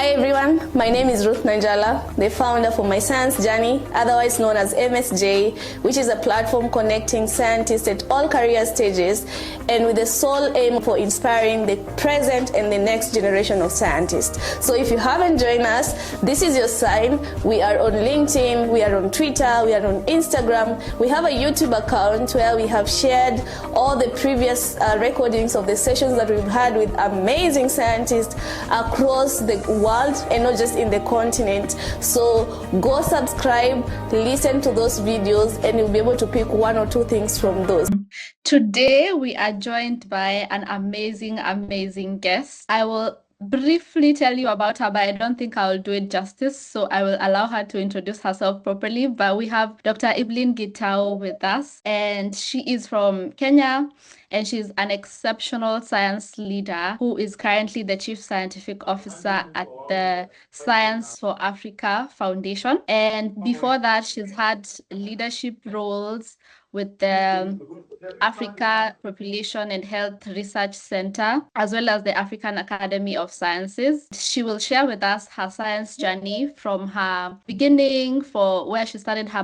Hi everyone, my name is Ruth Nanjala, the founder for My Science Journey, otherwise known as MSJ, which is a platform connecting scientists at all career stages and with the sole aim for inspiring the present and the next generation of scientists. So if you haven't joined us, this is your sign. We are on LinkedIn, we are on Twitter, we are on Instagram. We have a YouTube account where we have shared all the previous recordings of the sessions that we've had with amazing scientists across the world and not just in the continent. So go subscribe, listen to those videos, and you'll be able to pick one or two things from those. Today we are joined by an amazing guest. I will briefly tell you about her, but I don't think I'll do it justice, so I will allow her to introduce herself properly. But we have Dr. Evelyn Gitau with us, and she is from Kenya, and she's an exceptional science leader who is currently the Chief Scientific Officer at the Science for Africa Foundation. And before that, she's had leadership roles with the Africa Population and Health Research Center, as well as the African Academy of Sciences. She will share with us her science journey from her beginning for where she started her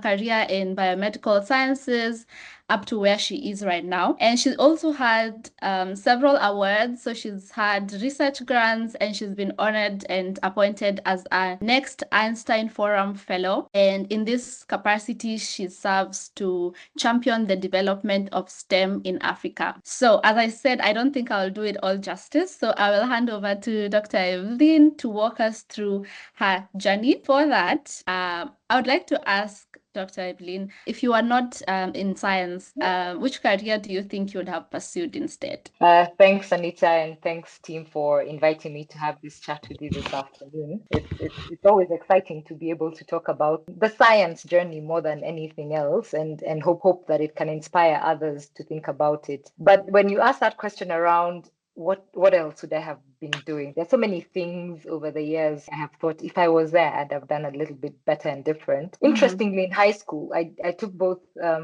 career in biomedical sciences up to where she is right now. And she's also had several awards. So she's had research grants and she's been honored and appointed as a next Einstein Forum Fellow. And in this capacity, she serves to champion the development of STEM in Africa. So as I said, I don't think I'll do it all justice. So I will hand over to Dr. Evelyn to walk us through her journey. For that, I would like to ask Dr. Evelyn, if you are not in science, which career do you think you would have pursued instead? Thanks, Anita, and thanks, team, for inviting me to have this chat with you this afternoon. It's always exciting to be able to talk about the science journey more than anything else, and hope that it can inspire others to think about it. But when you ask that question around what else would I have been doing? There's so many things over the years I have thought if I was there, I'd have done a little bit better and different. Interestingly, in high school, I took both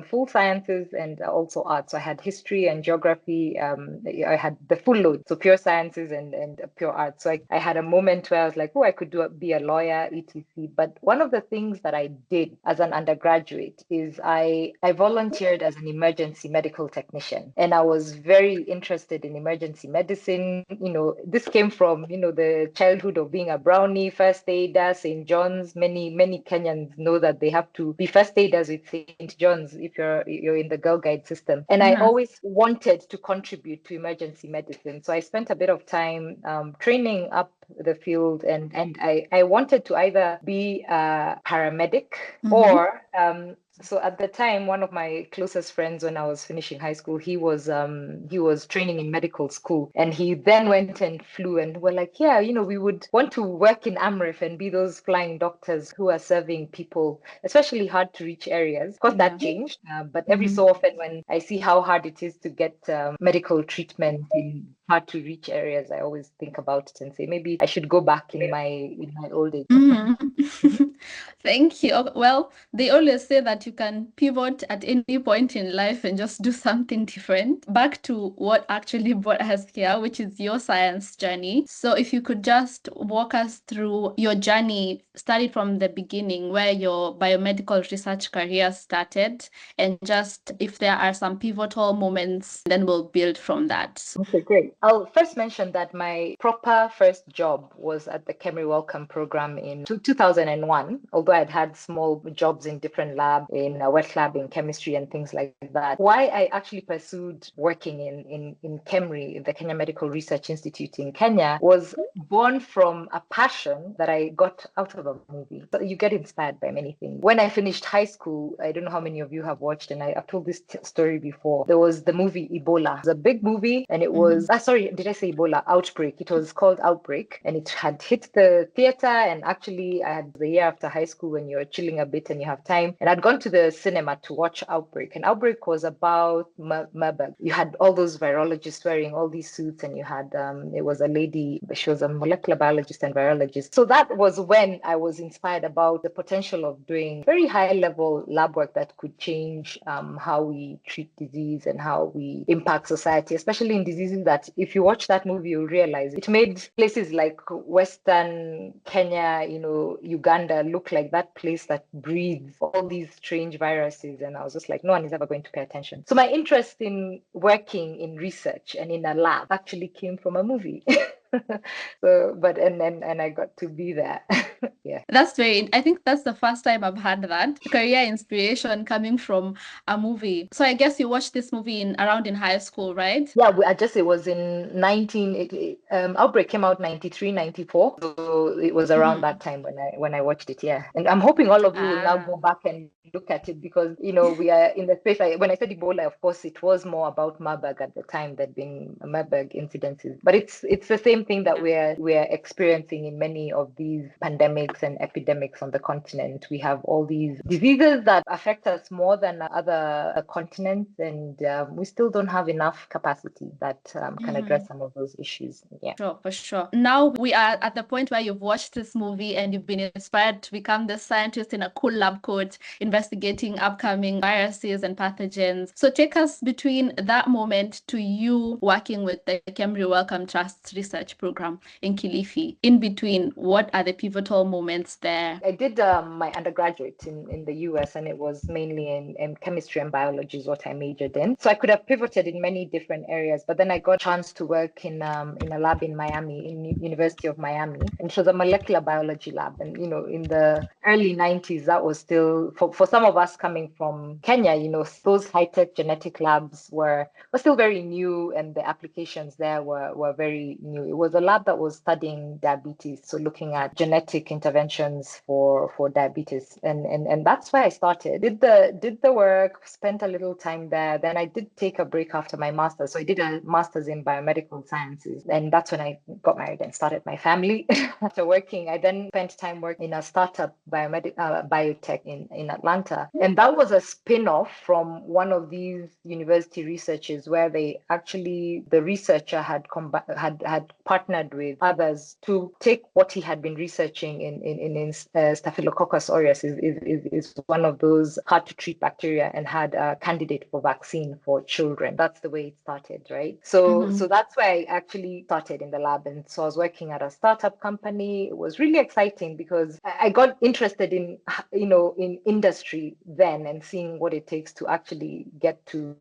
full sciences and also arts. So I had history and geography. I had the full load, so pure sciences and pure arts. So I had a moment where I was like, oh, I could be a lawyer, etc. But one of the things that I did as an undergraduate is I volunteered as an emergency medical technician, and I was very interested in emergency medicine. This came from the childhood of being a brownie, first aider, St. John's. Many Kenyans know that they have to be first aiders with St. John's if you're in the Girl Guide system. And I always wanted to contribute to emergency medicine, so I spent a bit of time training up the field, and I wanted to either be a paramedic or so at the time, one of my closest friends when I was finishing high school, he was training in medical school, and he then went and flew, and we're like, yeah, we would want to work in AMREF and be those flying doctors who are serving people, especially hard to reach areas. Of course, that changed, but every so often when I see how hard it is to get medical treatment in hard to reach areas, I always think about it and say maybe I should go back in my old age. Thank you. Well, they always say that you can pivot at any point in life and just do something different. Back to what actually brought us here, which is your science journey. So if you could just walk us through your journey, started from the beginning where your biomedical research career started, and just if there are some pivotal moments, then we'll build from that. Okay, great. I'll first mention that my proper first job was at the Kemri Welcome program in 2001, although I'd had small jobs in different labs, in a wet lab, in chemistry and things like that. Why I actually pursued working in Kemri, the Kenya Medical Research Institute in Kenya, was born from a passion that I got out of a movie. So you get inspired by many things. When I finished high school, I don't know how many of you have watched, and I've told this story before. There was the movie Ebola. It was a big movie, and it was, sorry, did I say Ebola? Outbreak. It was called Outbreak, and it had hit the theater, and actually I had the year after high school when you're chilling a bit and you have time, and I'd gone to the cinema to watch Outbreak, and Outbreak was about Marburg. You had all those virologists wearing all these suits, and you had, it was a lady, she was a molecular biologist and virologist. So that was when I was inspired about the potential of doing very high level lab work that could change how we treat disease and how we impact society, especially in diseases that if you watch that movie, you'll realize it made places like Western Kenya, Uganda look like that place that breeds all these strange viruses. And I was just like, no one is ever going to pay attention. So my interest in working in research and in a lab actually came from a movie. And I got to be there. Yeah. I think that's the first time I've had that career inspiration coming from a movie. So I guess you watched this movie around in high school, right? Yeah, it was in 1980. Outbreak came out 93, 94. So it was around that time when I watched it. Yeah. And I'm hoping all of you will now go back and look at it, because we are in the space. When I said Ebola, of course it was more about Marburg at the time, that being Marburg incidences, but it's the same thing that we're experiencing in many of these pandemics and epidemics on the continent. We have all these diseases that affect us more than other continents, and we still don't have enough capacity that can address some of those issues. Yeah. Sure, for sure. Now we are at the point where you've watched this movie and you've been inspired to become the scientist in a cool lab coat investigating upcoming viruses and pathogens. So take us between that moment to you working with the Kemri Wellcome Trust research program in Kilifi. In between, what are the pivotal moments there? I did my undergraduate in the US, and it was mainly in chemistry and biology is what I majored in. So I could have pivoted in many different areas, but then I got a chance to work in a lab in Miami, in University of Miami, and it was a molecular biology lab. And in the early 90s, that was still for some of us coming from Kenya. Those high-tech genetic labs were still very new, and the applications there were very new. It was a lab that was studying diabetes, so looking at genetic interventions for diabetes, and that's where I started. Did the work, spent a little time there. Then I did take a break after my master's, so I did a master's in biomedical sciences, and that's when I got married and started my family. After working, I then spent time working in a startup biotech in Atlanta, and that was a spin-off from one of these university researches where the researcher had partnered with others to take what he had been researching in Staphylococcus aureus is one of those hard to treat bacteria, and had a candidate for vaccine for children. That's the way it started, right? So that's where I actually started in the lab. And so I was working at a startup company. It was really exciting because I got interested in industry then, and seeing what it takes to actually get to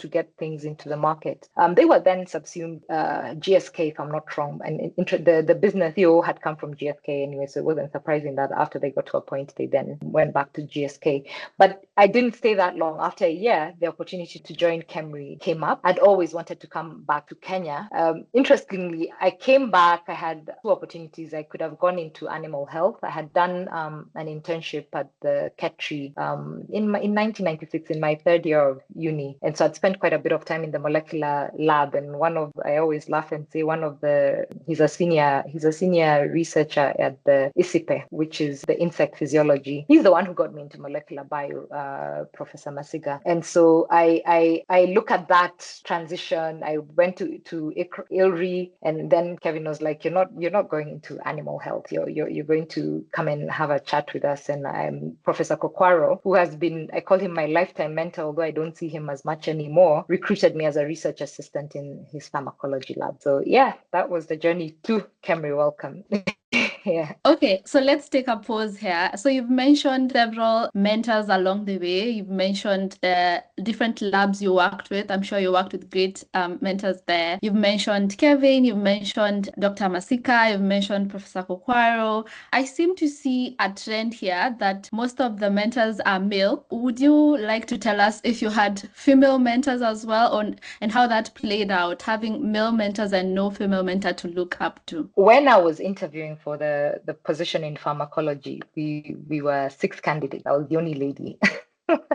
get things into the market. They were then subsumed GSK, if I'm not wrong, and the business CEO had come from GSK anyway, so it wasn't surprising that after they got to a point, they then went back to GSK. But I didn't stay that long. After a year, the opportunity to join Kemri came up. I'd always wanted to come back to Kenya. Interestingly, I came back. I had two opportunities. I could have gone into animal health. I had done an internship at the Ketri in 1996 in my third year of uni, and so I'd spent quite a bit of time in the molecular lab. And I always laugh and say he's a senior researcher at the ISIPE, which is the insect physiology. He's the one who got me into molecular bio, Professor Masiga. And so I look at that transition. I went to ILRI, and then Kevin was like, you're not going into animal health. You're going to come and have a chat with us. And Professor Kokwaro, who has been, I call him my lifetime mentor, although I don't see him as much anymore, recruited me as a research assistant in his pharmacology lab. So yeah, that was the journey to Kemri Wellcome. Yeah. Okay, so let's take a pause here. So you've mentioned several mentors along the way. You've mentioned the different labs you worked with. I'm sure you worked with great mentors there. You've mentioned Kevin, you've mentioned Dr. Masika, you've mentioned Professor Kokwaro. I seem to see a trend here that most of the mentors are male. Would you like to tell us if you had female mentors as well, and how that played out, having male mentors and no female mentor to look up to? When I was interviewing for the position in pharmacology, we were 6 candidates. I was the only lady.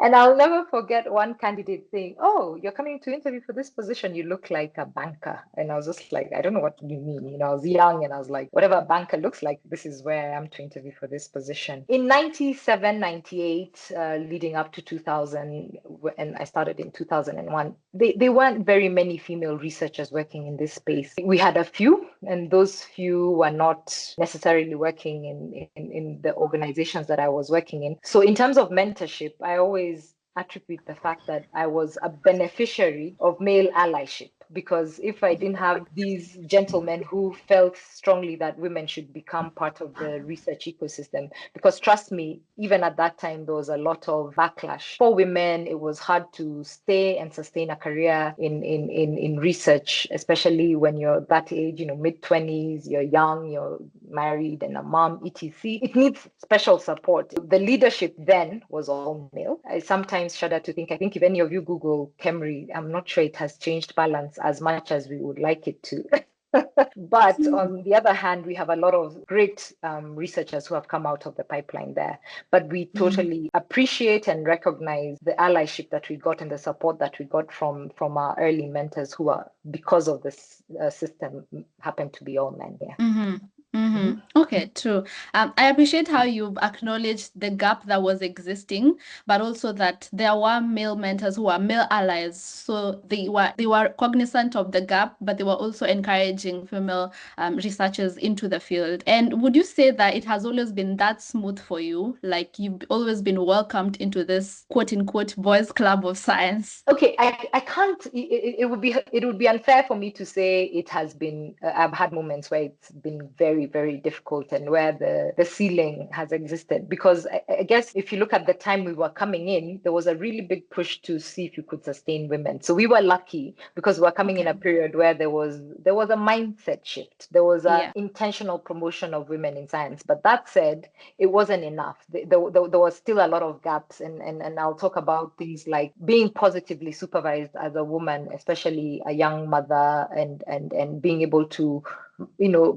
And I'll never forget one candidate saying, "Oh, you're coming to interview for this position. You look like a banker." And I was just like, I don't know what you mean. I was young, and I was like, whatever a banker looks like, this is where I am to interview for this position. In 97, 98, leading up to 2000, and I started in 2001, there weren't very many female researchers working in this space. We had a few, and those few were not necessarily working in the organizations that I was working in. So in terms of mentorship, I always attribute the fact that I was a beneficiary of male allyship. because if I didn't have these gentlemen who felt strongly that women should become part of the research ecosystem, because trust me, even at that time, there was a lot of backlash. For women, it was hard to stay and sustain a career in research, especially when you're that age, mid-20s, you're young, you're married and a mom, etc. It needs special support. The leadership then was all male. I sometimes shudder to think, I think if any of you Google Kemri, I'm not sure it has changed balance as much as we would like it to. But on the other hand, we have a lot of great researchers who have come out of the pipeline there. But we totally appreciate and recognize the allyship that we got and the support that we got from our early mentors who are, because of this system, happen to be all men here. Okay, true. I appreciate how you've acknowledged the gap that was existing, but also that there were male mentors who were male allies. So they were cognizant of the gap, but they were also encouraging female researchers into the field. And would you say that it has always been that smooth for you? Like you've always been welcomed into this quote unquote boys club of science? Okay, I can't. It would be unfair for me to say it has been. I've had moments where it's been very, very difficult and where the ceiling has existed, because I guess if you look at the time we were coming in, there was a really big push to see if you could sustain women. So we were lucky because we were coming in a period where there was a mindset shift. There was an intentional promotion of women in science. But that said, it wasn't enough. There was still a lot of gaps, and I'll talk about things like being positively supervised as a woman, especially a young mother, and being able to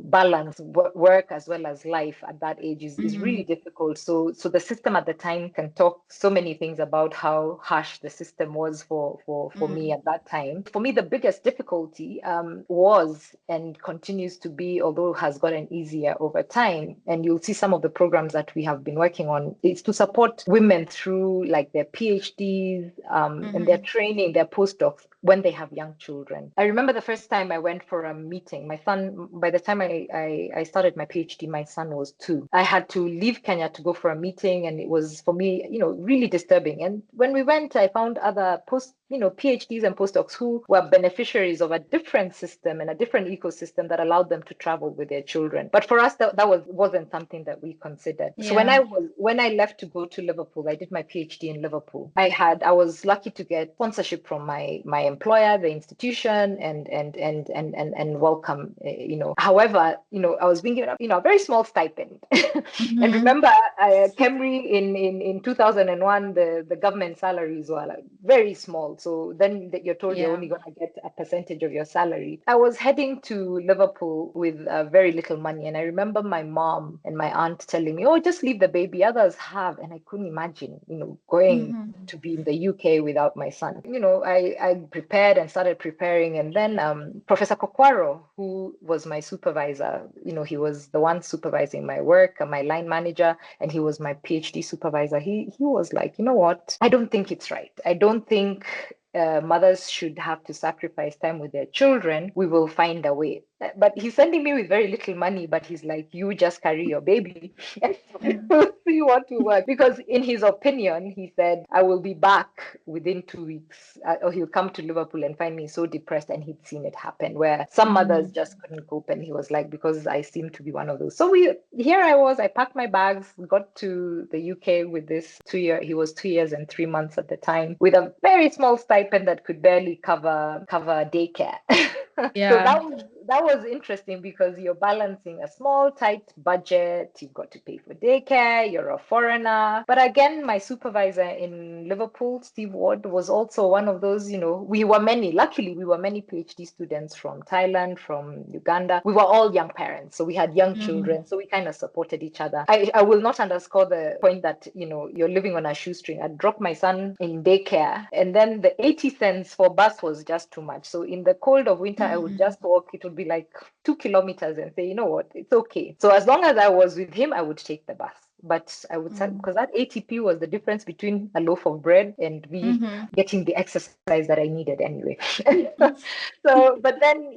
balance work as well as life at that age is really difficult. So the system at the time can talk so many things about how harsh the system was for me at that time. For me, the biggest difficulty was and continues to be, although has gotten easier over time, and you'll see some of the programs that we have been working on, is to support women through like their PhDs and their training, their postdocs, when they have young children. I remember the first time I went for a meeting. My son, by the time I started my PhD, my son was 2. I had to leave Kenya to go for a meeting, and it was, for me, really disturbing. And when we went, I found other PhDs and postdocs who were beneficiaries of a different system and a different ecosystem that allowed them to travel with their children. But for us, that wasn't something that we considered. So when I left to go to Liverpool, I did my PhD in Liverpool. I was lucky to get sponsorship from my employer, the institution, and welcome. However, I was being given a very small stipend. And remember, Kemri in 2001, the government salaries were like very small. So then you're told you're only going to get a percentage of your salary. I was heading to Liverpool with very little money. And I remember my mom and my aunt telling me, oh, just leave the baby. Others have. And I couldn't imagine, going to be in the UK without my son. I prepared and started preparing. And then Professor Kokwaro, who was my supervisor, he was the one supervising my work, my line manager, and he was my PhD supervisor. He was like, you know what? I don't think it's right. I don't think mothers should have to sacrifice time with their children. We will find a way. But he's sending me with very little money, but he's like, you just carry your baby and we'll see what will work. Because in his opinion, he said, I will be back within 2 weeks, or he'll come to Liverpool and find me so depressed. And he'd seen it happen where some mothers just couldn't cope. And he was like, because I seem to be one of those. So here I was, I packed my bags, got to the UK with this 2-year, he was 2 years and 3 months at the time, with a very small stipend that could barely cover daycare. So that was interesting, because you're balancing a small, tight budget. You've got to pay for daycare. You're a foreigner. But again, my supervisor in Liverpool, Steve Ward, was also one of those, we were many PhD students from Thailand, from Uganda. We were all young parents. So we had young children. So we kind of supported each other. I will not underscore the point that, you're living on a shoestring. I dropped my son in daycare, and then the 80 cents for bus was just too much. So in the cold of winter, I would just walk. It would be like 2 kilometers, and say, you know what, it's okay. So as long as I was with him, I would take the bus. but I would say because that ATP was the difference between a loaf of bread and me getting the exercise that I needed anyway. So, but then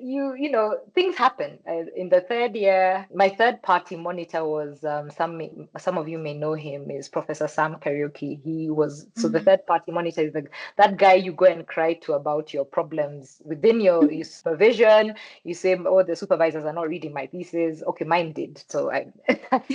things happen. In the third year, my third party monitor was some of you may know him, is Professor Sam Karaoke. He was the third party monitor is that guy you go and cry to about your problems within your supervision. You say, oh, the supervisors are not reading my pieces. Okay, mine did. So I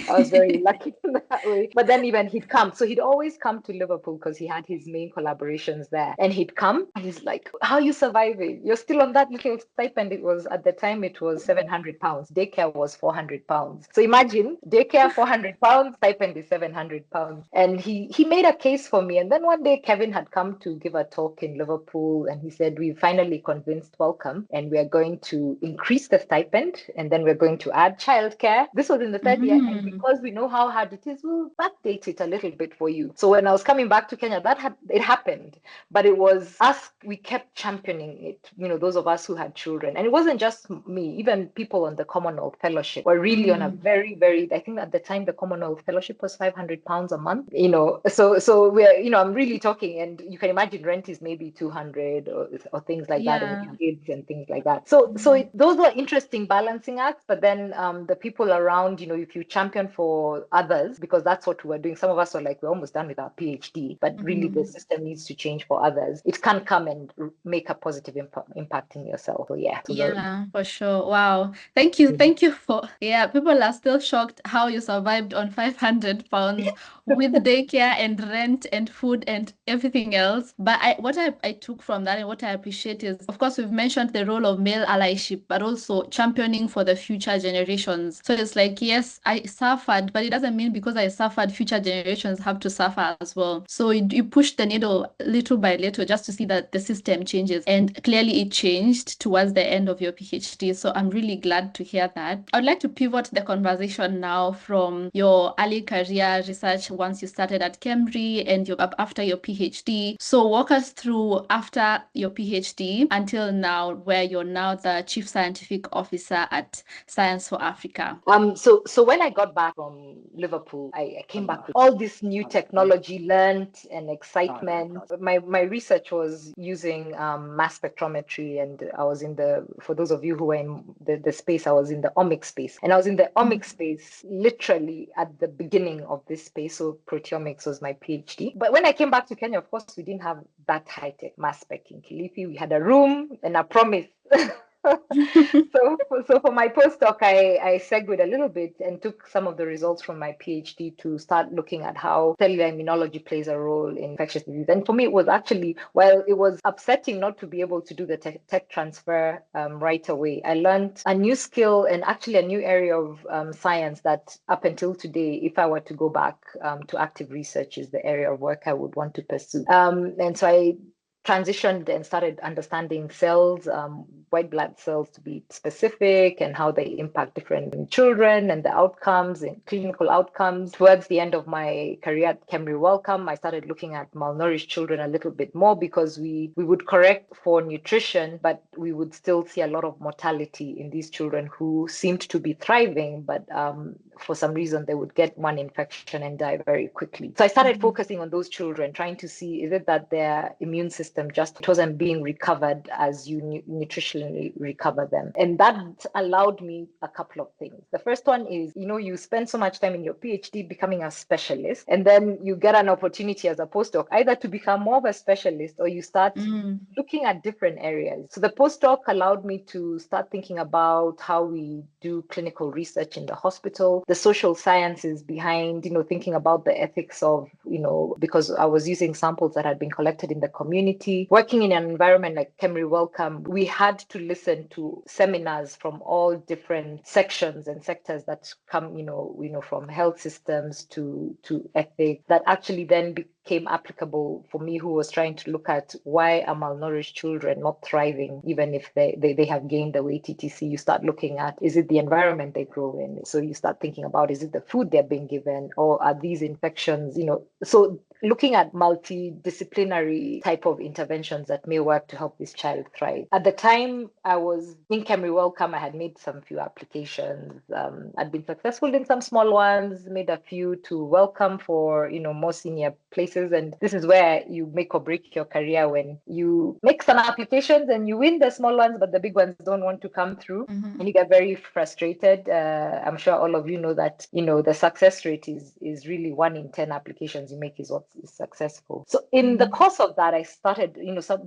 was very lucky in that way. But then even he'd come. So he'd always come to Liverpool because he had his main collaborations there. And he'd come and he's like, how are you surviving? You're still on that little stipend. At the time, it was £700. Daycare was £400. So imagine daycare £400, stipend is £700. And he made a case for me. And then one day Kevin had come to give a talk in Liverpool and he said, we finally convinced Welcome and we are going to increase the stipend and then we're going to add childcare. This was in the third year. And because we know how hard it is, we'll backdate it a little bit for you. So when I was coming back to Kenya, it happened. But it was us, we kept championing it, those of us who had children. And it wasn't just me, even people on the Commonwealth Fellowship were really on a very, very, I think at the time the Commonwealth Fellowship was £500 a month, so we're, I'm really talking, and you can imagine rent is maybe 200 or things like that, and kids and things like that. So those were interesting balancing acts, but then the people around, if you champion for others, because that's what we're doing. Some of us are like, we're almost done with our PhD, but really the system needs to change for others. It can come and make a positive impact in yourself. So yeah, for sure. Wow. Thank you. Thank you people are still shocked how you survived on £500 with daycare and rent and food and everything else. But what I took from that and what I appreciate is, of course, we've mentioned the role of male allyship, but also championing for the future generations. So it's like, yes, I suffered, but it doesn't mean because I suffered, future generations have to suffer as well. So you push the needle little by little just to see that the system changes. And clearly it changed towards the end of your PhD. So I'm really glad to hear that. I would like to pivot the conversation now from your early career research once you started at Cambridge and after your PhD. So walk us through after your PhD until now, where you're now the Chief Scientific Officer at Science for Africa. So when I got back from Liverpool, I came back with all this new technology learned and excitement. My research was using mass spectrometry, and I was for those of you who were in the space, I was in the omics space. And I was in the omics space literally at the beginning of this space. So proteomics was my PhD. But when I came back to Kenya, of course, we didn't have that high-tech mass spec in Kilifi. We had a room and a promise. So for my postdoc, I segued a little bit and took some of the results from my PhD to start looking at how cellular immunology plays a role in infectious disease. And for me, it was actually, while it was upsetting not to be able to do the tech transfer right away, I learned a new skill and actually a new area of science that up until today, if I were to go back to active research, is the area of work I would want to pursue. And so I transitioned and started understanding cells, white blood cells to be specific, and how they impact different children and the outcomes and clinical outcomes. Towards the end of my career at Cambridge Wellcome, I started looking at malnourished children a little bit more, because we would correct for nutrition, but we would still see a lot of mortality in these children who seemed to be thriving, but for some reason they would get one infection and die very quickly. So I started focusing on those children, trying to see, is it that their immune system just wasn't being recovered as you nutritionally recover them? And that allowed me a couple of things. The first one is, you spend so much time in your PhD becoming a specialist, and then you get an opportunity as a postdoc either to become more of a specialist, or you start looking at different areas. So the postdoc allowed me to start thinking about how we do clinical research in the hospital, the social sciences behind, thinking about the ethics of, because I was using samples that had been collected in the community. Working in an environment like Cambridge Wellcome, we had to listen to seminars from all different sections and sectors that come, from health systems to ethics, that actually then became applicable for me, who was trying to look at why are malnourished children not thriving, even if they have gained the weight, etc. You start looking at, is it the environment they grow in? So you start thinking about, is it the food they're being given, or are these infections, so looking at multidisciplinary type of interventions that may work to help this child thrive. At the time, I was in Kemri Welcome. I had made some few applications. I'd been successful in some small ones, made a few to Welcome for, more senior places. And this is where you make or break your career, when you make some applications and you win the small ones, but the big ones don't want to come through. Mm-hmm. And you get very frustrated. I'm sure all of you know that, the success rate is really 1 in 10 applications you make is what is successful. So in the course of that, I started,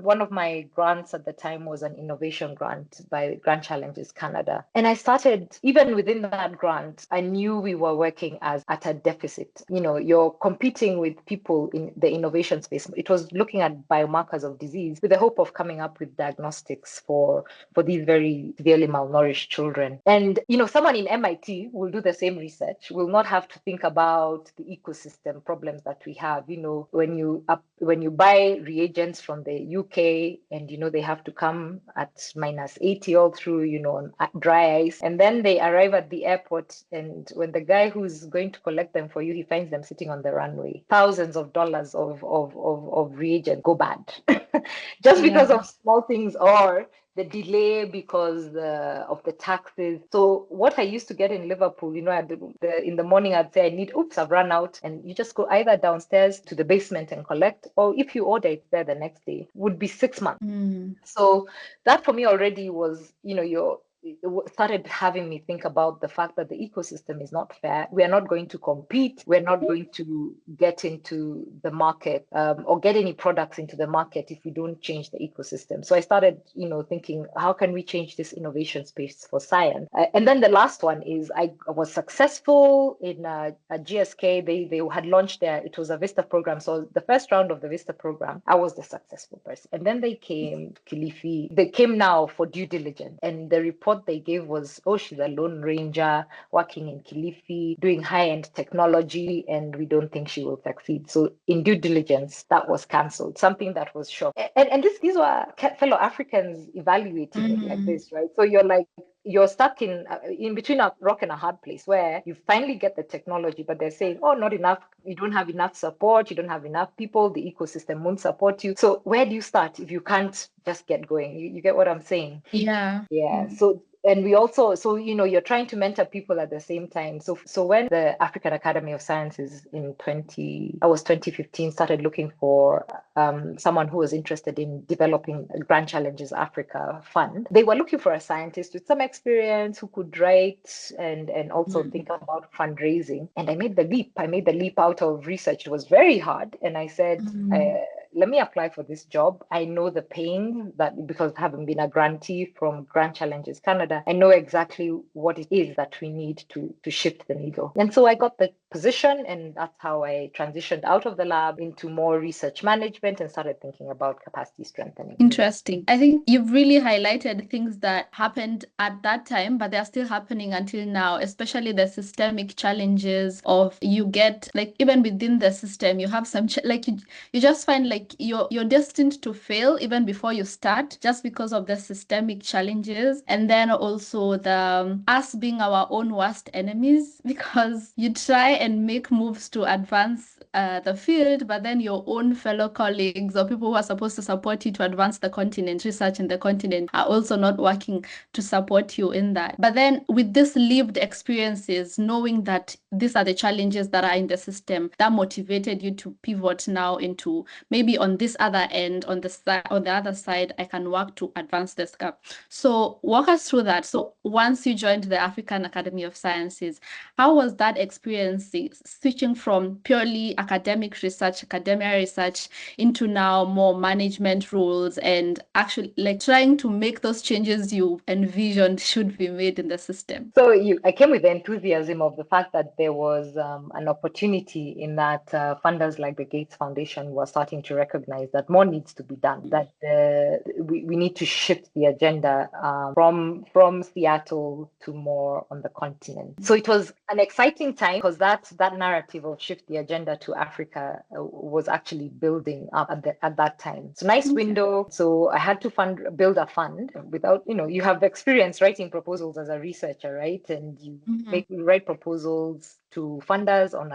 one of my grants at the time was an innovation grant by Grand Challenges Canada. And I started, even within that grant, I knew we were working at a deficit. You're competing with people in the innovation space. It was looking at biomarkers of disease with the hope of coming up with diagnostics for these very severely malnourished children. And, someone in MIT will do the same research, will not have to think about the ecosystem problems that we have. When you buy reagents from the UK and, they have to come at -80 all through, on dry ice. And then they arrive at the airport. And when the guy who's going to collect them for you, he finds them sitting on the runway, thousands of dollars of reagent go bad just because of small things, or the delay because of the taxes. So what I used to get in Liverpool, in the morning, I'd say I've run out. And you just go either downstairs to the basement and collect, or if you order it there the next day, would be 6 months. So that for me already was, it started having me think about the fact that the ecosystem is not fair. We are not going to compete. We're not going to get into the market or get any products into the market if we don't change the ecosystem. So I started, thinking, how can we change this innovation space for science? And then the last one is I was successful in a GSK. They had launched it was a Vista program. So the first round of the Vista program, I was the successful person. And then they came, Kilifi. They came now for due diligence. And the report they gave was, she's a lone ranger working in Kilifi, doing high-end technology, and we don't think she will succeed. So in due diligence, that was cancelled, something that was shocked. And these were fellow Africans evaluating it like this, right? So you're stuck in between a rock and a hard place, where you finally get the technology, but they're saying, not enough. You don't have enough support. You don't have enough people. The ecosystem won't support you. So where do you start if you can't just get going? You get what I'm saying? Yeah. So and we also, you're trying to mentor people at the same time. So when the African Academy of Sciences in 2015 started looking for someone who was interested in developing a Grand Challenges Africa fund, they were looking for a scientist with some experience who could write and also think about fundraising. And I made the leap out of research. It was very hard. And I said, let me apply for this job. I know the pain that, because having been a grantee from Grand Challenges Canada, I know exactly what it is that we need to shift the needle. And so I got the position, and that's how I transitioned out of the lab into more research management and started thinking about capacity strengthening. Interesting. I think you've really highlighted things that happened at that time, but they're still happening until now, especially the systemic challenges of you get, like, even within the system, you have some, you just find like you're destined to fail even before you start, just because of the systemic challenges. And then also the us being our own worst enemies, because you try and make moves to advance the field, but then your own fellow colleagues or people who are supposed to support you to advance the continent, research in the continent, are also not working to support you in that. But then with this lived experiences, knowing that these are the challenges that are in the system, that motivated you to pivot now into, maybe on this other end, on the other side, I can work to advance this gap. So walk us through that. So once you joined the African Academy of Sciences, how was that experience switching from purely academic research, academia research, into now more management roles and actually like trying to make those changes you envisioned should be made in the system? So I came with the enthusiasm of the fact that there was an opportunity in that funders like the Gates Foundation were starting to recognize that more needs to be done, that we need to shift the agenda from Seattle to more on the continent. So it was an exciting time, because that narrative of shift the agenda to to Africa was actually building up at that time. So nice window. So I had to build a fund without, you have experience writing proposals as a researcher, right? And you write proposals to funders on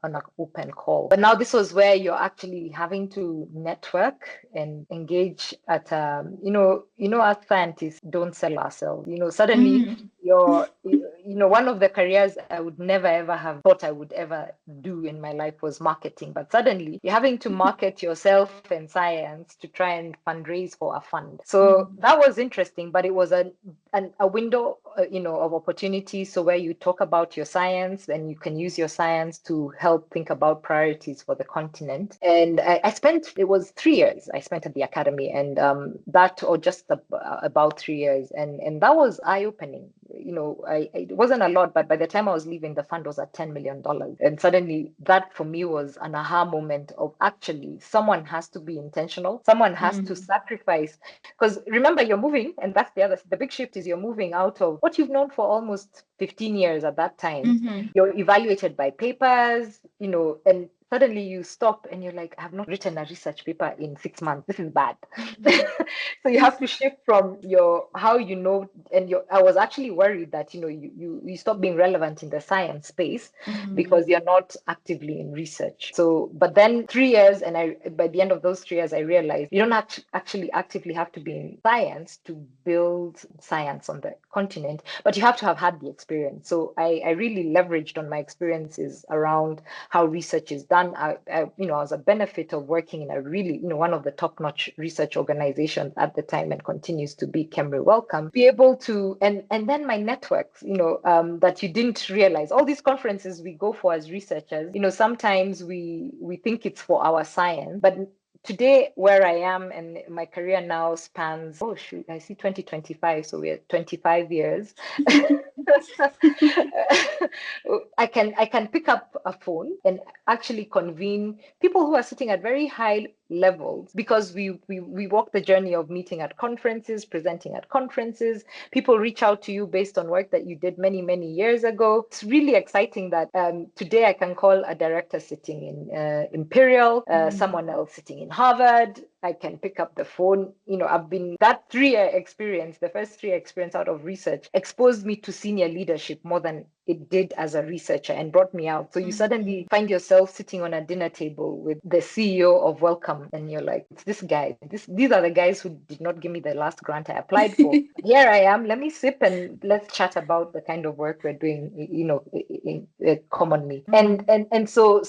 an open call. But now this was where you're actually having to network and engage at, us scientists don't sell ourselves. Suddenly one of the careers I would never ever have thought I would ever do in my life was marketing. But suddenly you're having to market yourself and science to try and fundraise for a fund. So that was interesting, but it was a window, of opportunity. So where you talk about your science, then you can use your science to help think about priorities for the continent. And it was 3 years I spent at the academy, and just about 3 years. And that was eye-opening. It wasn't a lot, but by the time I was leaving, the fund was at $10 million. And suddenly that for me was an aha moment of actually someone has to be intentional. Someone has to sacrifice, because remember, you're moving, and that's the big shift is you're moving out of what you've known for almost 15 years at that time. You're evaluated by papers, and suddenly you stop and you're like, I have not written a research paper in 6 months. This is bad. So you have to shift from I was actually worried that, you stop being relevant in the science space because you're not actively in research. So, but then 3 years, and by the end of those 3 years, I realized you don't actually actively have to be in science to build science on the continent, but you have to have had the experience. So I really leveraged on my experiences around how research is done. I was a benefit of working in a really, one of the top-notch research organizations at the time, and continues to be, Kemri Wellcome, be able to, and then my networks, that you didn't realize. All these conferences we go for as researchers, sometimes we think it's for our science, but today, where I am, and my career now spans, I see 2025, so we're 25 years. I can pick up a phone and actually convene people who are sitting at very high levels, because we walk the journey of meeting at conferences, presenting at conferences. People reach out to you based on work that you did many, many years ago. It's really exciting that today I can call a director sitting in Imperial, someone else sitting in Harvard. I can pick up the phone. I've been that 3-year experience, the first 3-year experience out of research, exposed me to senior leadership more than it did as a researcher, and brought me out. So you suddenly find yourself sitting on a dinner table with the CEO of Wellcome, and you're like, it's this guy. These are the guys who did not give me the last grant I applied for. Here I am. Let me sip and let's chat about the kind of work we're doing, commonly. And so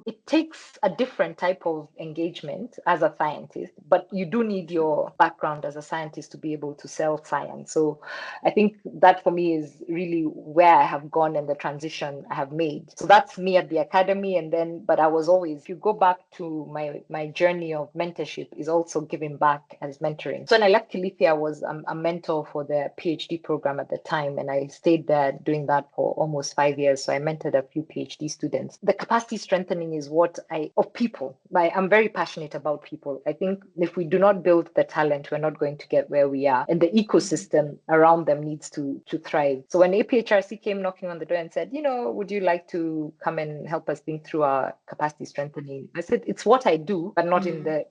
it takes a different type of engagement as a scientist, but you do need your background as a scientist to be able to sell science. So I think that for me is really where I have gone and the transition I have made. So that's me at the academy. But I was always, if you go back to my journey of mentorship, is also giving back as mentoring. So when I left Kilifi, I was a mentor for the PhD program at the time, and I stayed there doing that for almost 5 years. So I mentored a few PhD students. The capacity strengthening is of people. I'm very passionate about people. I think if we do not build the talent, we're not going to get where we are, and the ecosystem around them needs to thrive. So when APHRC came knocking on the door and said, would you like to come and help us think through our capacity strengthening? I said, it's what I do, but not it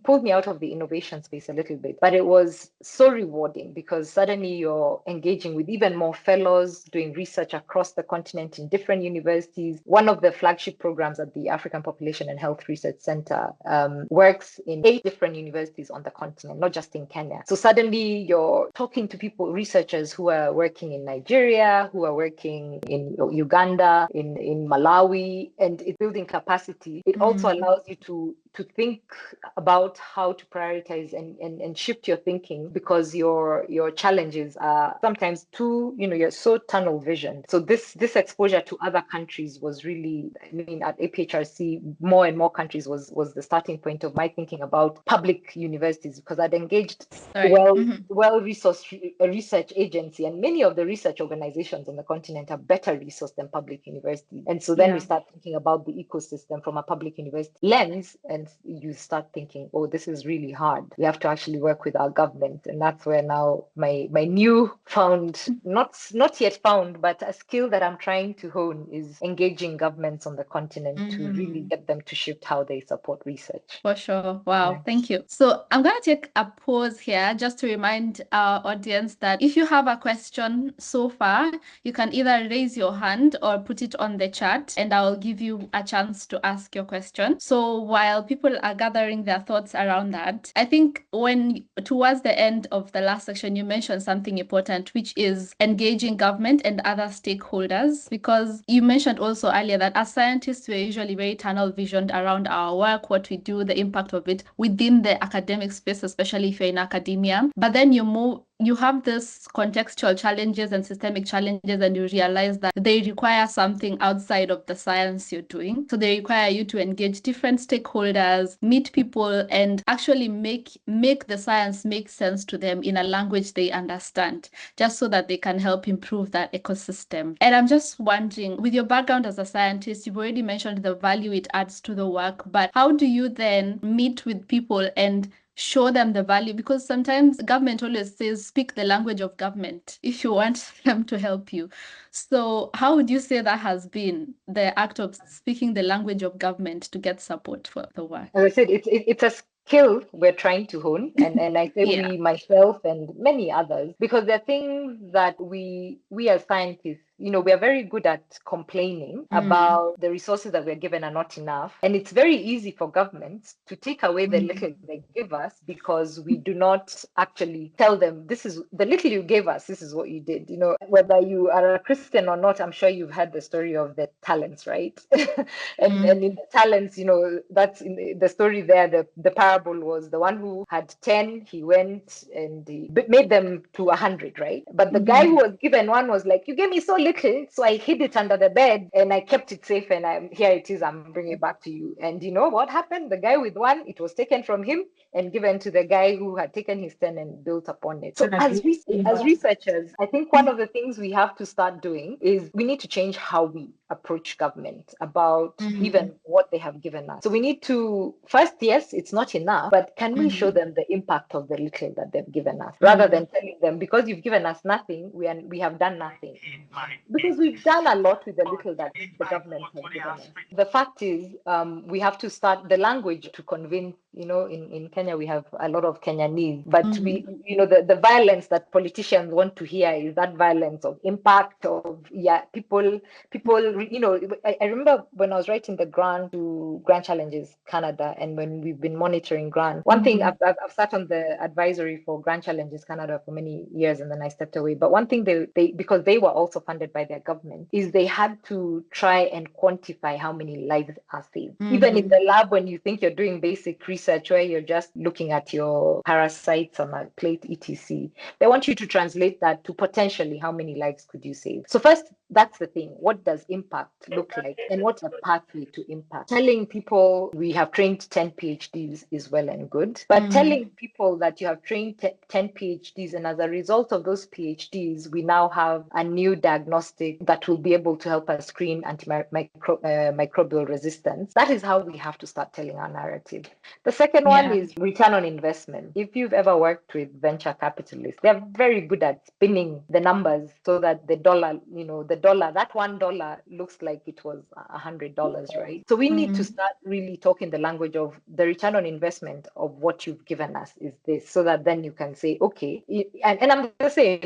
pulled me out of the innovation space a little bit, but it was so rewarding, because suddenly you're engaging with even more fellows doing research across the continent in different universities. One of the flagship programs at the African Population and Health Research Center works in 8 different universities on the continent, not just in Kenya. So suddenly you're talking to people, researchers who are working in Nigeria, who are working in Uganda, in Malawi, and it's building capacity. It also allows you to think about how to prioritize and shift your thinking, because your challenges are sometimes you're so tunnel vision. So this exposure to other countries was really, at APHRC, more and more countries was the starting point of my thinking about public universities, because I'd engaged well-resourced research agency, and many of the research organizations on the continent are better resourced than public universities. And so then we start thinking about the ecosystem from a public university lens, and then you start thinking, oh, this is really hard. We have to actually work with our government. And that's where now my new found, not yet found, but a skill that I'm trying to hone is engaging governments on the continent to really get them to shift how they support research. For sure. Wow. Thank you. So I'm going to take a pause here just to remind our audience that if you have a question so far, you can either raise your hand or put it on the chat, and I'll give you a chance to ask your question. So while people are gathering their thoughts around that, I think when towards the end of the last section, you mentioned something important, which is engaging government and other stakeholders, because you mentioned also earlier that as scientists, we're usually very tunnel visioned around our work, what we do, the impact of it within the academic space, especially if you're in academia. But then you have this contextual challenges and systemic challenges, and you realize that they require something outside of the science you're doing. So they require you to engage different stakeholders, meet people, and actually make the science make sense to them in a language they understand, just so that they can help improve that ecosystem. And I'm just wondering, with your background as a scientist, you've already mentioned the value it adds to the work, but how do you then meet with people and show them the value? Because sometimes government always says, speak the language of government if you want them to help you. So how would you say that has been, the act of speaking the language of government to get support for the work? As I said, it's a skill we're trying to hone, and I say we, myself and many others, because there are things that we as scientists, we are very good at complaining about the resources that we're given are not enough. And it's very easy for governments to take away the little they give us because we do not actually tell them, this is the little you gave us, this is what you did. Whether you are a Christian or not, I'm sure you've heard the story of the talents, right? and in the talents, that's in the story there, the parable was the one who had 10, he went and he made them to 100, right? But the guy who was given one was like, you gave me so little, so I hid it under the bed and I kept it safe, and here it is, I'm bringing it back to you. And you know what happened? The guy with one, it was taken from him and given to the guy who had taken his 10 and built upon it. So as researchers, I think one of the things we have to start doing is we need to change how we approach government about even what they have given us. So we need to first, yes, it's not enough, but can we show them the impact of the little that they've given us, rather than telling them, because you've given us nothing, we have done nothing. Because we've done a lot with the little that the government has given us. The fact is, we have to start the language to convince. In Kenya, we have a lot of Kenyanese, but the violence that politicians want to hear is that violence of impact of, people. I remember when I was writing the grant to Grand Challenges Canada, and when we've been monitoring grant, one thing I've sat on the advisory for Grand Challenges Canada for many years, and then I stepped away. But one thing they because they were also funded by their government, is they had to try and quantify how many lives are saved. Even in the lab, when you think you're doing basic research where you're just looking at your parasites on a plate, etc., they want you to translate that to potentially how many lives could you save. So first, that's the thing. What does impact look like, and what's a pathway to impact? Telling people we have trained 10 PhDs is well and good, but telling people that you have trained 10 PhDs, and as a result of those PhDs, we now have a new diagnostic that will be able to help us screen antimicrobial resistance. That is how we have to start telling our narrative. The second one is return on investment. If you've ever worked with venture capitalists, they're very good at spinning the numbers so that the dollar, that $1 looks like it was $100, right? So we need to start really talking the language of the return on investment of what you've given us is this, so that then you can say, okay, and I'm the same,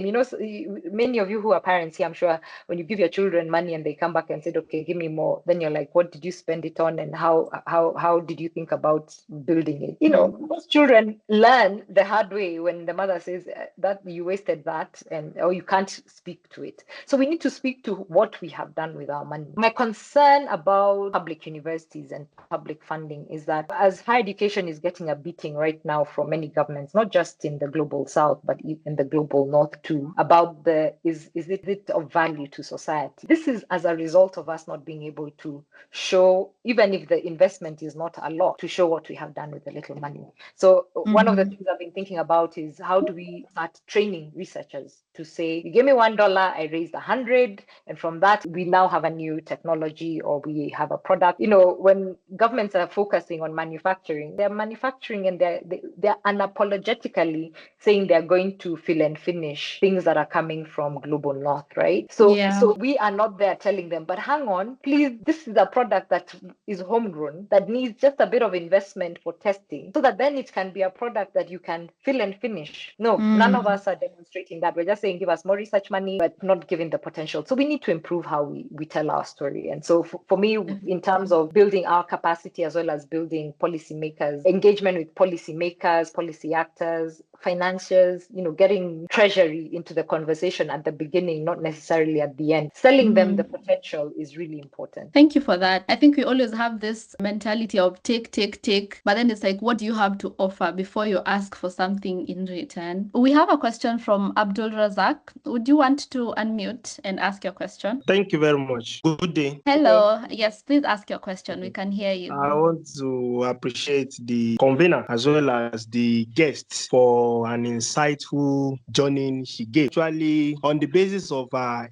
many of you who are parents here, I'm sure when you give your children money and they come back and said, okay, give me more, then you're like, what did you spend it on, and how did you think about building it? Most children learn the hard way when the mother says that you wasted that, or you can't speak to it. So we need to speak to what we have done with our money. My concern about public universities and public funding is that as higher education is getting a beating right now from many governments, not just in the global south, but in the global north too, about is it of value to society? This is as a result of us not being able to show, even if the investment is not a lot, to show what we have done done with the little money. So one of the things I've been thinking about is how do we start training researchers to say, you give me $1, I raised 100, and from that we now have a new technology or we have a product. When governments are focusing on manufacturing, they're manufacturing and they're unapologetically saying they're going to fill and finish things that are coming from global north, right? So we are not there telling them, but hang on, please, this is a product that is homegrown that needs just a bit of investment for testing so that then it can be a product that you can fill and finish. No, none of us are demonstrating that. We're just saying give us more research money, but not giving the potential. So we need to improve how we tell our story. And so for me, in terms of building our capacity as well as building policymakers, engagement with policymakers, policy actors, financiers, getting treasury into the conversation at the beginning, not necessarily at the end. Selling them the potential is really important. Thank you for that. I think we always have this mentality of take, but then it's like, what do you have to offer before you ask for something in return? We have a question from Abdul Razak. Would you want to unmute and ask your question? Thank you very much. Good day. Hello. Yes, please ask your question. We can hear you. I want to appreciate the convener as well as the guests for an insightful journey she gave. Actually, on the basis of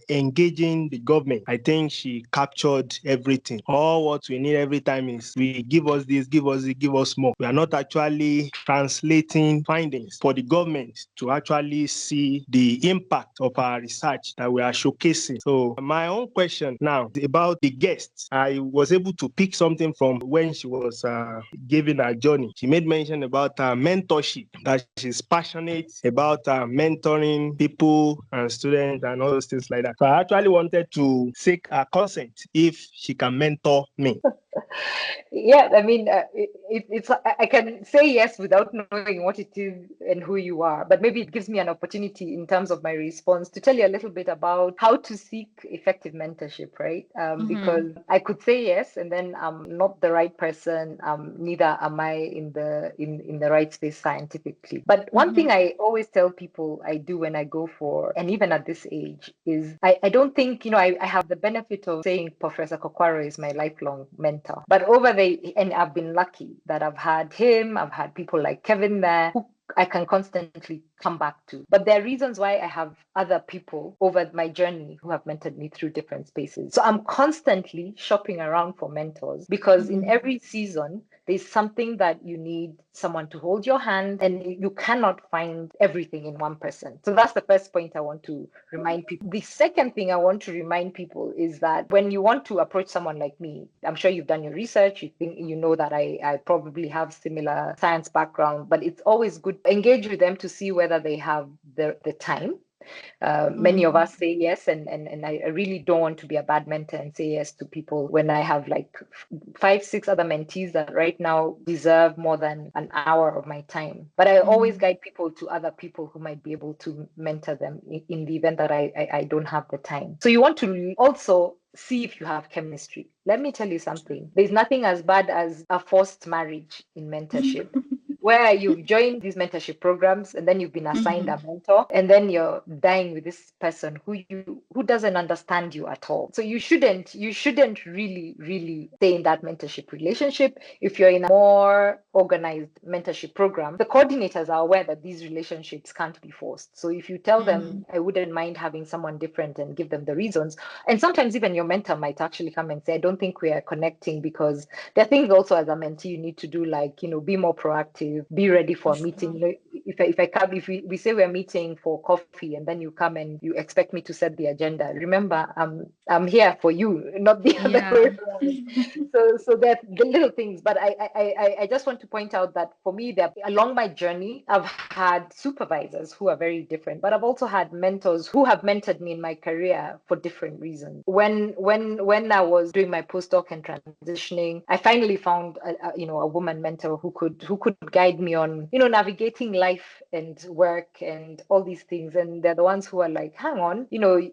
engaging the government, I think she captured everything. All what we need every time is we give us this, give us more. We are not actually translating findings for the government to actually see the impact of our research that we are showcasing. So my own question now is about the guests. I was able to pick something from when she was giving her journey. She made mention about mentorship, that she's passionate about mentoring people and students and all those things like that. So I actually wanted to seek her consent if she can mentor me. Yeah, I mean, I can say yes without knowing what it is and who you are, but maybe it gives me an opportunity in terms of my response to tell you a little bit about how to seek effective mentorship, right? Because I could say yes, and then I'm not the right person. Neither am I in the right space scientifically. But one thing I always tell people I do when I go for, and even at this age, is I don't think, I have the benefit of saying Professor Kokwaro is my lifelong mentor. But and I've been lucky that I've had him, I've had people like Kevin there who I can constantly come back to. But there are reasons why I have other people over my journey who have mentored me through different spaces. So I'm constantly shopping around for mentors because in every season, there's something that you need someone to hold your hand, and you cannot find everything in one person. So that's the first point I want to remind people. The second thing I want to remind people is that when you want to approach someone like me, I'm sure you've done your research, you know that I probably have similar science background, but it's always good to engage with them to see whether they have the time. Many of us say yes, and I really don't want to be a bad mentor and say yes to people when I have like 5-6 other mentees that right now deserve more than an hour of my time. But I always guide people to other people who might be able to mentor them in the event that I don't have the time. So you want to also see if you have chemistry. Let me tell you something. There's nothing as bad as a forced marriage in mentorship. Where you've joined these mentorship programs and then you've been assigned a mentor, and then you're dying with this person who doesn't understand you at all. So you shouldn't really stay in that mentorship relationship. If you're in a more organized mentorship program, the coordinators are aware that these relationships can't be forced. So if you tell them, I wouldn't mind having someone different, and give them the reasons, and sometimes even your mentor might actually come and say, I don't think we are connecting, because there are things also as a mentee you need to do, like, be more proactive, be ready for a meeting. If we say we're meeting for coffee and then you come and you expect me to set the agenda, remember, I'm here for you, not the other way around. So they're the little things. But I just want to point out that for me, that along my journey, I've had supervisors who are very different, but I've also had mentors who have mentored me in my career for different reasons. When I was doing my postdoc and transitioning, I finally found a woman mentor who could guide me on navigating life and work and all these things. And they're the ones who are like, hang on,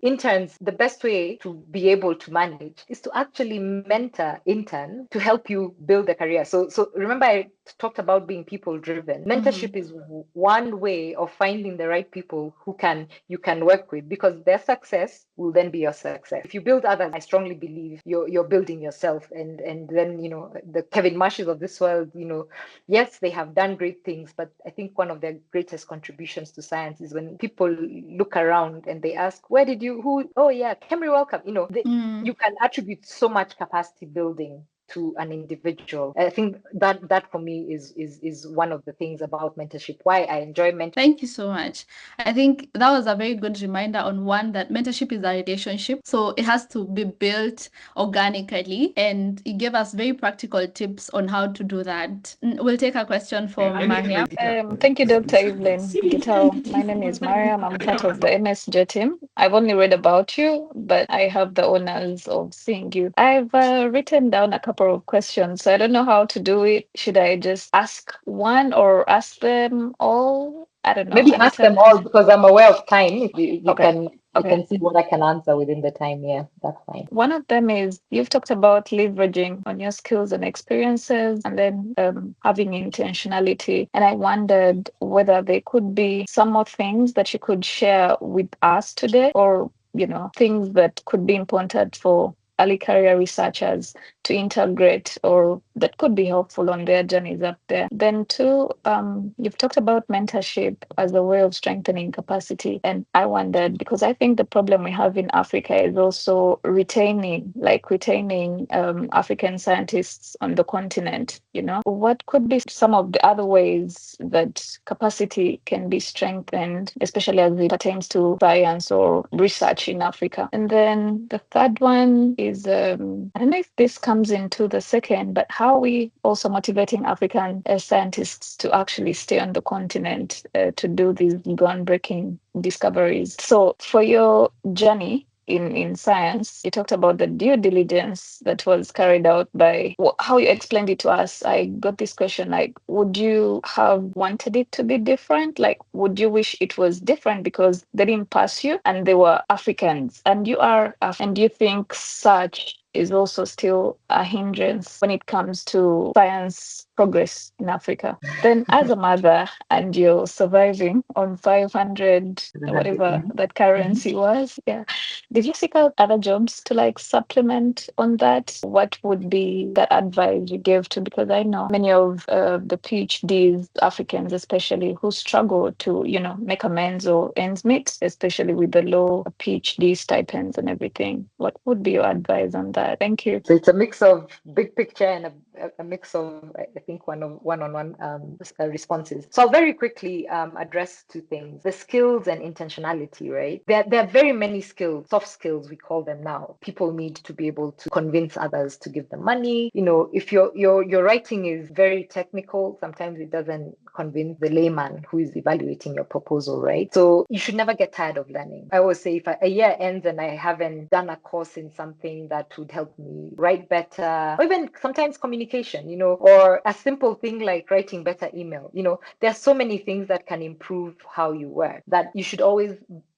interns, the best way to be able to manage is to actually mentor intern to help you build a career. So remember, I talked about being people driven. Mentorship is one way of finding the right people who you can work with, because their success will then be your success. If you build others, I strongly believe you're building yourself. And then, the Kevin Marshes of this world, yes, they have done great things, but I think one of their greatest contributions to science is when people look around and they ask, oh yeah, Henry Wellcome, you can attribute so much capacity building to an individual. I think that for me is one of the things about mentorship, why I enjoy mentorship. Thank you so much. I think that was a very good reminder on one, that mentorship is a relationship, so it has to be built organically, and it gave us very practical tips on how to do that. We'll take a question from Mariam. Thank you, Dr. Evelyn Gitau. My name is Mariam. I'm part of the MSJ team. I've only read about you, but I have the honors of seeing you. I've written down a couple of questions, so I don't know how to do it. Should I just ask one or ask them all? I don't know. Maybe ask them all, because I'm aware of time. If you can see what I can answer within the time. Yeah, that's fine. One of them is, you've talked about leveraging on your skills and experiences, and then having intentionality. And I wondered whether there could be some more things that you could share with us today, or things that could be important for early career researchers to integrate, or that could be helpful on their journeys up there. Then two, you've talked about mentorship as a way of strengthening capacity. And I wondered, because I think the problem we have in Africa is also retaining African scientists on the continent. What could be some of the other ways that capacity can be strengthened, especially as it pertains to science or research in Africa? And then the third one is, I don't know if this comes into the second, but how are we also motivating African scientists to actually stay on the continent to do these groundbreaking discoveries? So for your journey in science, you talked about the due diligence that was carried out by how you explained it to us. I got this question, like, would you have wanted it to be different? Like, would you wish it was different because they didn't pass you and they were Africans and you are African? And do you think such is also still a hindrance when it comes to science progress in Africa? Then as a mother, and you're surviving on 500, whatever that currency was, did you seek out other jobs to supplement on that? What would be that advice you give to, because I know many of the PhDs, Africans especially, who struggle to, make amends or ends meet, especially with the low PhD stipends and everything. What would be your advice on that? Thank you. So it's a mix of big picture and a mix of, I think, one-on-one responses. So I'll very quickly address two things: the skills and intentionality. Right? There are very many skills, soft skills we call them now. People need to be able to convince others to give them money. If your writing is very technical, sometimes it doesn't convince the layman who is evaluating your proposal. Right? So you should never get tired of learning. I always say, if a year ends and I haven't done a course in something that would help me write better, or even sometimes communication, or a simple thing like writing better email, there's so many things that can improve how you work, that you should always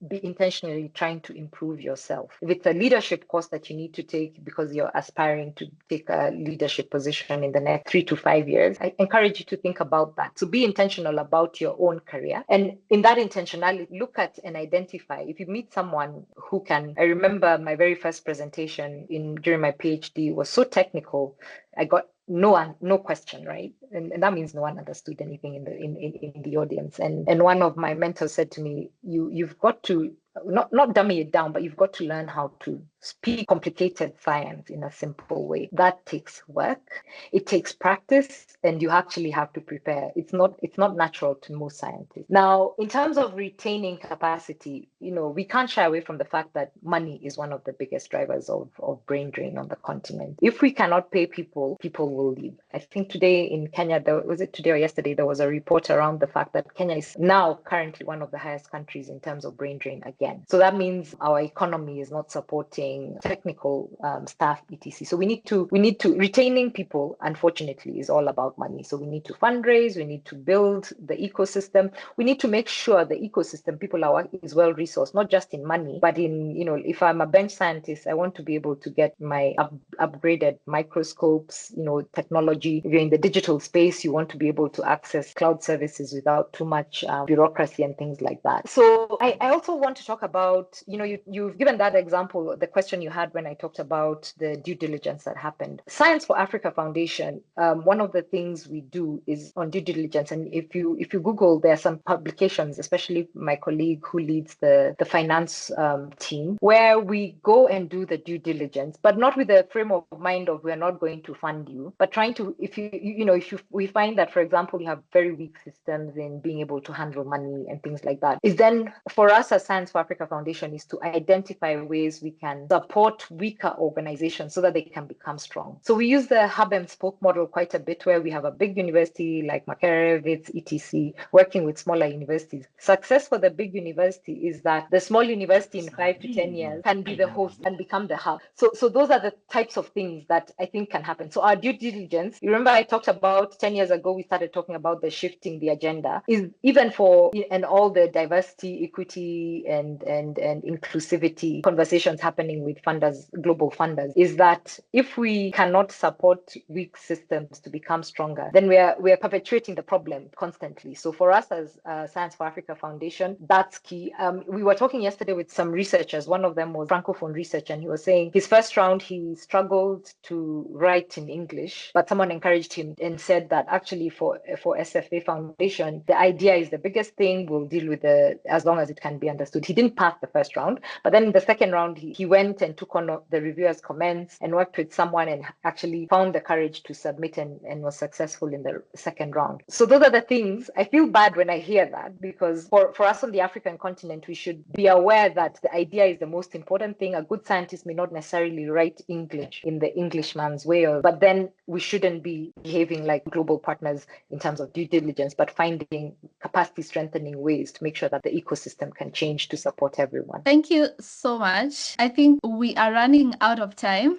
be intentionally trying to improve yourself. If it's a leadership course that you need to take because you're aspiring to take a leadership position in the next 3 to 5 years, I encourage you to think about that. So be intentional about your own career. And in that intentionality, look at and identify. If you meet someone who can, I remember my very first presentation during my PhD was so technical, I got no question, right? And that means no one understood anything in the audience. And one of my mentors said to me, you've got to not dummy it down, but you've got to learn how to speak complicated science in a simple way. That takes work, it takes practice, and you actually have to prepare. It's not natural to most scientists. Now, in terms of retaining capacity, we can't shy away from the fact that money is one of the biggest drivers of brain drain on the continent. If we cannot pay people will leave. I think today in Kenya, was it today or yesterday, there was a report around the fact that Kenya is now currently one of the highest countries in terms of brain drain again. So that means our economy is not supporting technical staff, etc. So we need to retaining people, unfortunately, is all about money. So we need to fundraise, we need to build the ecosystem. We need to make sure the ecosystem is well resourced, not just in money, but in, if I'm a bench scientist, I want to be able to get my upgraded microscopes, technology. If you're in the digital space. You want to be able to access cloud services without too much bureaucracy and things like that. So I also want to talk about, you've given that example, the question you had when I talked about the due diligence that happened. Science for Africa Foundation, one of the things we do is on due diligence. And if you Google, there are some publications, especially my colleague who leads the finance team, where we go and do the due diligence, but not with the frame of mind of we're not going to fund you, but trying to, we find that, for example, you have very weak systems in being able to handle money and things like that, is then for us as Science for Africa Foundation is to identify ways we can support weaker organizations so that they can become strong. So we use the hub and spoke model quite a bit, where we have a big university like Makerere, WITS, etc., working with smaller universities. Success for the big university is that the small university in 5 to 10 years can be the host and become the hub. So those are the types of things that I think can happen. So our due diligence, you remember I talked about 10 years ago, we started talking about the shifting the agenda, is even for, and all the diversity, equity, and inclusivity conversations happening with funders, global funders, is that if we cannot support weak systems to become stronger, then we are perpetuating the problem constantly. So for us as Science for Africa Foundation, that's key. We were talking yesterday with some researchers. One of them was Francophone research, and he was saying his first round, he struggled to write in English, but someone encouraged him and said that actually for SFA Foundation, the idea is the biggest thing. We'll deal with it as long as it can be understood. He didn't pass the first round, but then in the second round, he went and took on the reviewers' comments and worked with someone and actually found the courage to submit and was successful in the second round. So those are the things. I feel bad when I hear that, because for us on the African continent, we should be aware that the idea is the most important thing. A good scientist may not necessarily write English in the Englishman's way, but then we shouldn't be behaving like global partners in terms of due diligence, but finding capacity strengthening ways to make sure that the ecosystem can change to support everyone. Thank you so much. I think we are running out of time.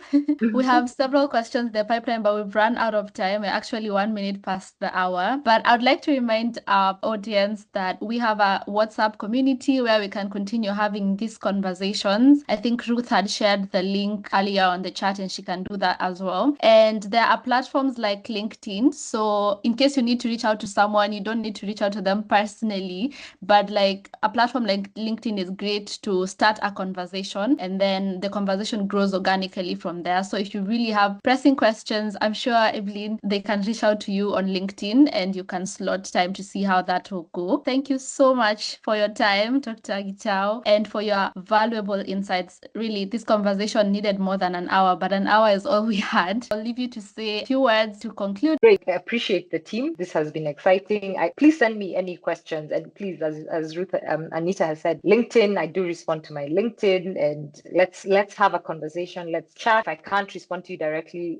We have several questions in the pipeline, but we've run out of time. We're actually 1 minute past the hour. But I'd like to remind our audience that we have a WhatsApp community where we can continue having these conversations. I think Ruth had shared the link earlier on the chat, and she can do that as well. And there are platforms like LinkedIn. So in case you need to reach out to someone, you don't need to reach out to them personally, but like a platform like LinkedIn is great to start a conversation, and then the conversation grows organically from there. So if you really have pressing questions, I'm sure, Evelyn, they can reach out to you on LinkedIn and you can slot time to see how that will go. Thank you so much for your time, Dr. Gitau, and for your valuable insights. Really, this conversation needed more than an hour, but an hour is all we had. I'll leave you to say a few words to conclude. Great. I appreciate the team. This has been exciting. Please send me any questions, and please, as Ruth, Anita has said, LinkedIn, I do respond to my LinkedIn, and let's have a conversation. Let's chat. If I can't respond to you directly,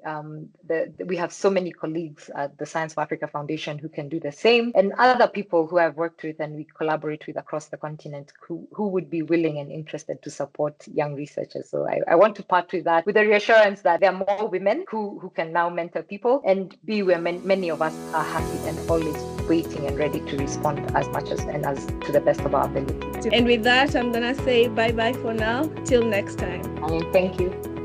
we have so many colleagues at the Science for Africa Foundation who can do the same, and other people who I've worked with and we collaborate with across the continent who would be willing and interested to support young researchers. So I want to part with that, with the reassurance that there are more women who can now mentor people, and be where many of us are happy and always waiting and ready to respond as much as to the best of our ability. And with that, I'm gonna say bye-bye for now. Till next time. Thank you.